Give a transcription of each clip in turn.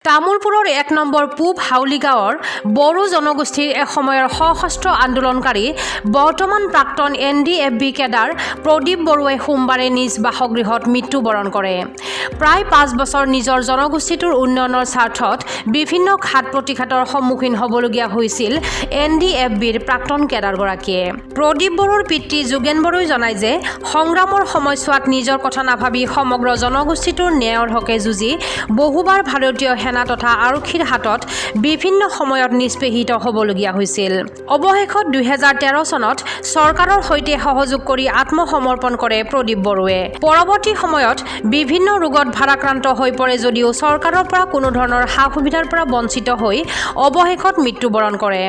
তামুলপুৰৰ ১ নম্বৰ পূব হাউলি গাঁৱৰ বড়ো জনগোষ্ঠীৰ এসময়ৰ সশস্ত্ৰ আন্দোলনকাৰী বৰ্তমান প্ৰাক্তন NDFB কেডাৰ প্ৰদীপ বড়োৱে সোমবাৰে নিজ বাসগৃহত মৃত্যুবৰণ কৰে। প্ৰায় ৫ বছৰ নিজৰ জনগোষ্ঠীটোৰ উন্নয়নৰ স্বাৰ্থত বিভিন্ন ঘাত প্ৰতিঘাতৰ সন্মুখীন হ'বলগীয়া হৈছিল NDFBৰ প্ৰাক্তন কেডাৰগৰাকীয়ে। প্ৰদীপ বড়োৰ পিতৃ যোগেন বড়োই জনায় যে সংগ্ৰামৰ সময়ছোৱাত নিজৰ কথা নাভাবি সমগ্ৰ জনগোষ্ঠীটোৰ ন্যায়ৰ হকে যুঁজি বহুবাৰ ভাৰতীয় সেনা তথা আৰক্ষীৰ হাতত বিভিন্ন সময়ত নিষ্পেষিত হ'বলগীয়া হৈছিল। অৱশেষত ২০১৩ চনত চৰকাৰৰ সৈতে সহযোগ কৰি আত্মসমৰ্পণ কৰে প্ৰদীপ বড়োৱে। পৰৱৰ্তী সময়ত বিভিন্ন ৰোগত ভাৰাক্ৰান্ত হৈ পৰে যদিও চৰকাৰৰ পৰা কোনো ধৰণৰ সা-সুবিধাৰ পৰা বঞ্চিত হৈ অৱশেষত মৃত্যুবৰণ কৰে।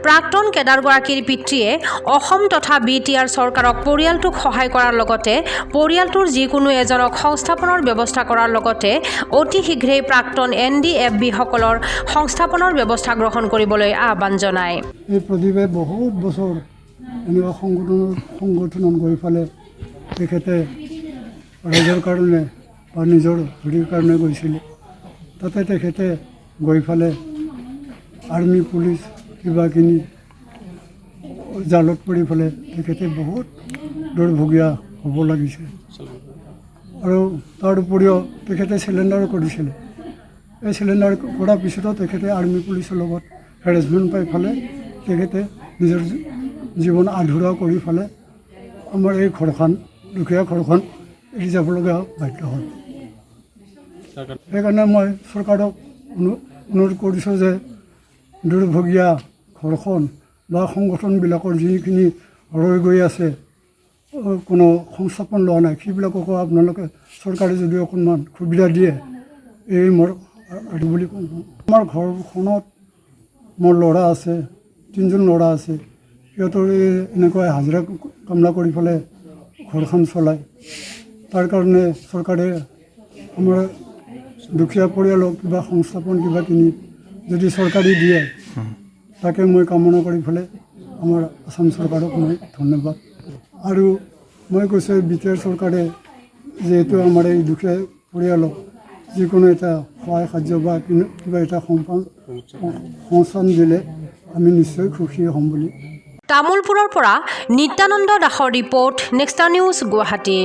প্ৰাক্তন কেডাৰগৰাকীৰ পিতৃয়ে অসম তথা BTR চৰকাৰক পৰিয়ালটোক সহায় কৰাৰ লগতে পৰিয়ালটোৰ যিকোনো এজনক সংস্থাপনৰ ব্যৱস্থা কৰাৰ লগতে অতি শীঘ্ৰেই প্ৰাক্তন NDFB সকলৰ সংস্থাপনৰ ব্যৱস্থা গ্ৰহণ কৰিবলৈ আহ্বান জনায়। এই প্ৰদীপে বহুত বছৰ এনেকুৱা সংগঠনত গৈ পেলাই তেখেতে ৰাইজৰ কাৰণে বা নিজৰ হেৰিৰ কাৰণে গৈছিলে। তাতে তেখেতে গৈ পেলাই আৰ্মি পুলিচ কিবা কিনি জালত পৰি পেলাই তেখেতে বহুত দুৰ্ভগীয়া হ'ব লাগিছে। আৰু তাৰ উপৰিও তেখেতে চিলিণ্ডাৰ কৰিছিলে। এই চিলিণ্ডাৰ কৰাৰ পিছতো তেখেতে আৰ্মি পুলিচৰ লগত হেৰেছমেণ্ট পাই পেলাই তেখেতে নিজৰ জীৱন আধৰুৱা কৰি পেলাই আমাৰ এই ঘৰখন দুখীয়া ঘৰখন এৰি যাবলগীয়া বাধ্য হ'ল। সেইকাৰণে মই চৰকাৰক অনুৰোধ কৰিছোঁ যে দুৰ্ভগীয়া ঘৰখন বা সংগঠনবিলাকৰ যিখিনি ৰৈ গৈ আছে কোনো সংস্থাপন লোৱা নাই সেইবিলাককো আপোনালোকে চৰকাৰে যদি অকণমান সুবিধা দিয়ে এই মোৰ আৰু বুলি কওঁ। আমাৰ ঘৰখনত মোৰ ল'ৰা আছে, 3জন ল'ৰা আছে। সিহঁতৰ এনেকুৱা হাজিৰা কামলা কৰি পেলাই ঘৰখন চলায়। তাৰ কাৰণে চৰকাৰে আমাৰ দুখীয়া পৰিয়ালক কিবা সংস্থাপন কিবা কিনি যদি চৰকাৰে দিয়ে তাকে মই কামনা কৰি পেলাই আমাৰ আসাম চৰকাৰক মই ধন্যবাদ। আৰু মই কৈছোঁ BTR চৰকাৰে যিহেতু আমাৰ এই দুখীয়া পৰিয়ালক যিকোনো এটা সহায় সাহায্য বা কিবা এটা সংস্থান দিলে আমি নিশ্চয় সুখী হ'ম বুলি। তামুলপুৰৰ পৰা নিত্যানন্দ দাসৰ ৰিপৰ্ট, নেক্সটা নিউজ, গুৱাহাটী।